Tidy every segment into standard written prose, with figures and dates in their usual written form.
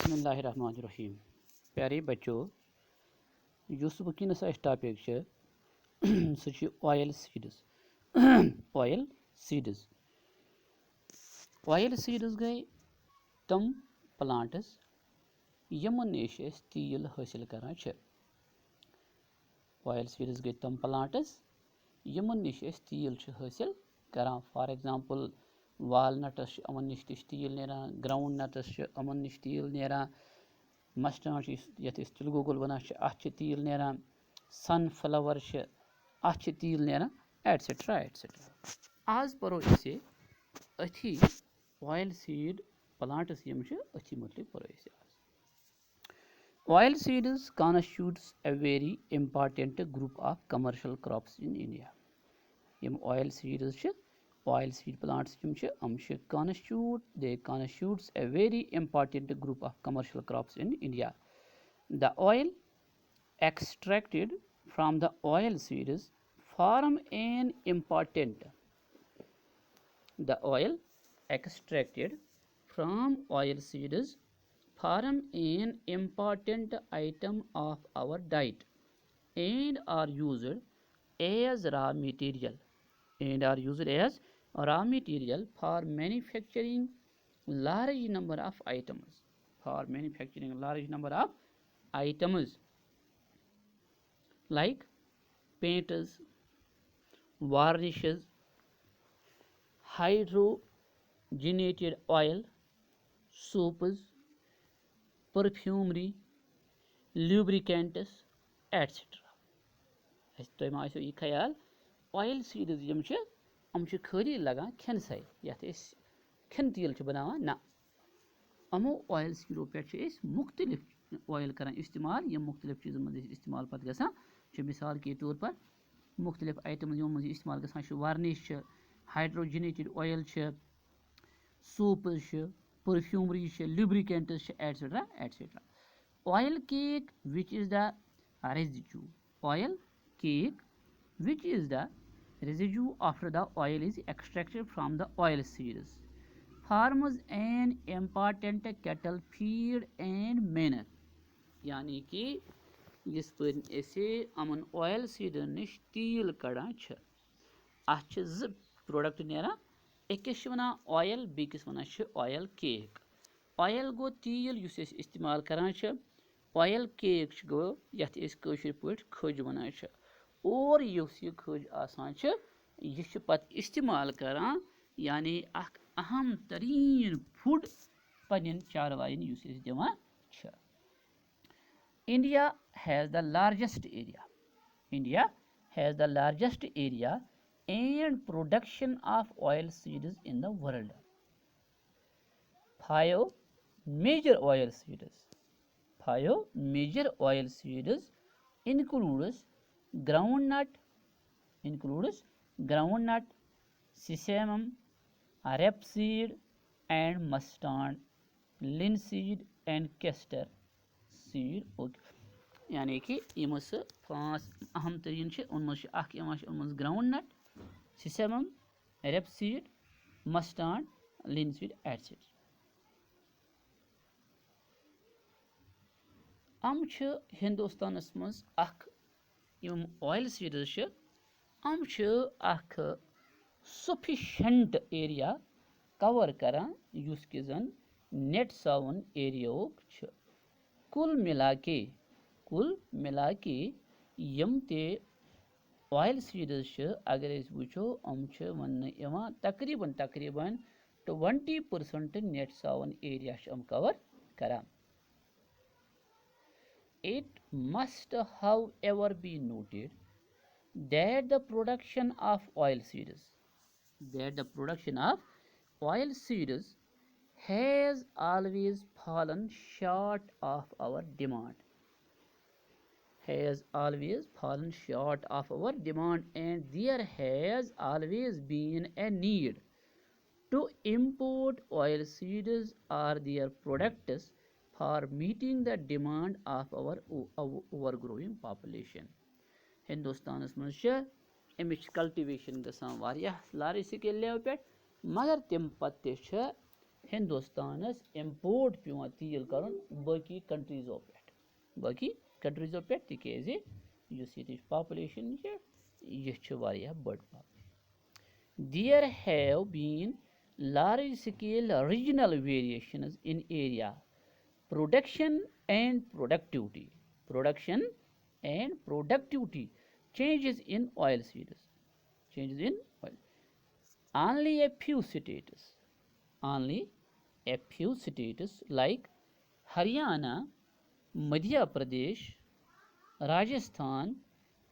बिस्मिल्लाहिर्रहमानिर्रहीम। प्यारे बच्चों, युस वुनकस टॉपिक सह oil seeds. Oil seeds oil seeds गई तम प्लांट्स यमन निश तेल हासिल करान। ऑयल सीड्स गई तम प्लांट्स यमन निश तेल हासिल करान। फॉर एग्जांपल वालनट्स अमन निश तेल नेरान, ग्राउंड नट्स अमन निश तेल नेरान, मस्टर्ड यथ तिल गोगुल वनान अत तेल नेरान, सनफ्लावर अत तेल नेरान, एटसेट्रा एटसेट्रा। आज परो अथी ऑयल सीड प्लांट्स यम अथी मुतलिक परो आज। Oil seeds constitutes a very important group of commercial crops in India. यम oil seeds oil seed plants constitutes a very important group of commercial crops in India. The oil extracted from the oil seeds form an important the oil extracted from oil seeds form an important item of our diet and are used as raw material for manufacturing large number of items like paints, varnishes, hydrogenated oil, soaps, perfumery, lubricants, etc. तो मा यह ख्याल oil seeds यम खाली लगान खेनसै यथ खेन तेल बनावान ना। अमो ऑयल सीडो पे मुख्तलिफ ऑयल करान इस्तेमाल यम मुख्तलिफ चीज़ों मज इस्तेमाल पत गसान। मिसाल के तौर पर मुख्तलिफ आइटम यम मज इस्तेमाल गसान varnish, hydrogenated oil, soaps, perfumery, lubricants etcetera etcetera. Oil cake which is the residue oil cake which is the residue after the oil is extracted from the oil seeds forms an important cattle feed and manure। यानी कि जिस पर ऐसे अमन oil sedan निश तेल कड़ान अत ज प्रोडक्ट नेरान, अकिस वनान ऑयल बेकिस वनान ऑयल केक। ऑयल गो तेल युस इस्तेमाल करान, ऑयल केक गो यथ कशर पे खज वनान। और युस यह खज आसान यह पत इस्तेमाल करान यानी अख अहम तरीन फूड पन्न चारवाइन युस दिवान। India has the largest area and production of oil seeds in the world. Five major oil seeds includes groundnut, sesame, rapeseed and mustard, linseed and castor seed। यानी कि यम पांच अहम तरीन उनमज groundnut, sesamum, rapeseed, mustard, linseed etcetera. अम हिंदुस्तानस मज यम ऑयल सीड्स अम सफिशेंट एरिया कवर करान युस कि जन नेट सावन एरिया कुल मिला के यम ते ऑयल सीड्स अगर वो अम वन तकरीबन 20% नेट सावन एरिया कवर करान। It must however be noted that the production of oil seeds has always fallen short of our demand and there has always been a need to import oil seeds or their products for meeting the demand of our overgrowing population। Hindustan मज अमिच cultivation गसान large scale level पे, मगर तम पत हिंदुस्तानस import पेवान तेल करुन बाकी कंट्रीजो पे तिकेज use ये पॉपुलेशन यह वारिया बड़ population there have been large scale regional variations in area production and productivity changes in oil. Only a few states like Haryana, Madhya Pradesh, Rajasthan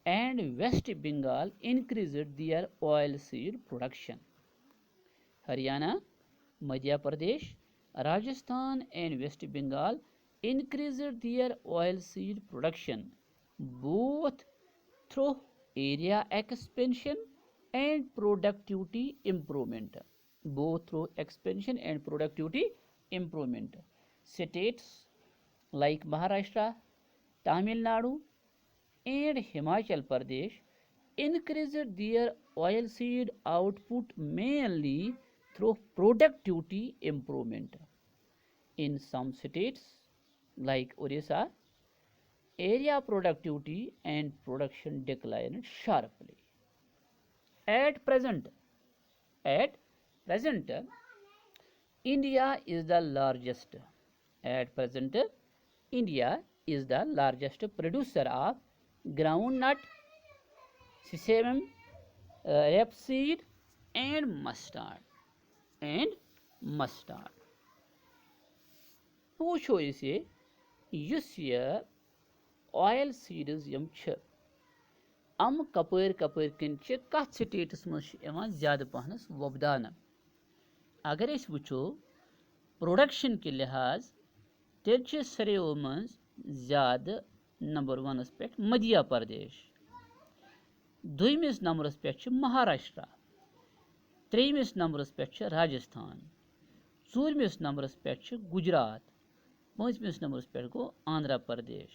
and West Bengal increased their oilseed production. Haryana, Madhya Pradesh, Rajasthan and West Bengal increased their oilseed production both through area expansion and productivity improvement. States like Maharashtra, Tamil Nadu and Himachal Pradesh increased their oilseed output mainly through productivity improvement. In some states like Orissa, area productivity and production declined sharply. At present, India is the largest. At present, India is the largest producer of groundnut, sesame, rapeseed, and mustard. Who is yus ye oil seeds yum ch Kapoor कन कथ status मज ज्यादा पहनस वोपदान अगर वो production के लिहाज तेल सरियों मज ज्यादा नंबर 1 पे मध्य प्रदेश, दोयमिस नंबरस पे महाराष्ट्र, त्रेयमिस नंबरस पे राजस्थान, चूरमिस नंबरस पे गुजरात, पांचमिस नंबरस पे गो आंध्र प्रदेश,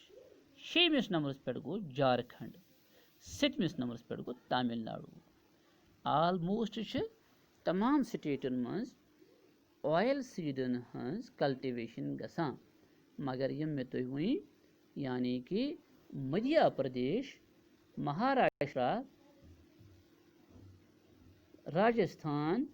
शेमिस नंबरस पे गो झारखंड, सतमिस नंबरस पे गो तमिल नाडु. ऑलमोस्ट तमाम स्टेटन मज ऑयल सीडन हंस कल्टिवेशन गसान, मगर यम मे तुह वन यानी कि मध्य प्रदेश, महाराष्ट्र, राजस्थान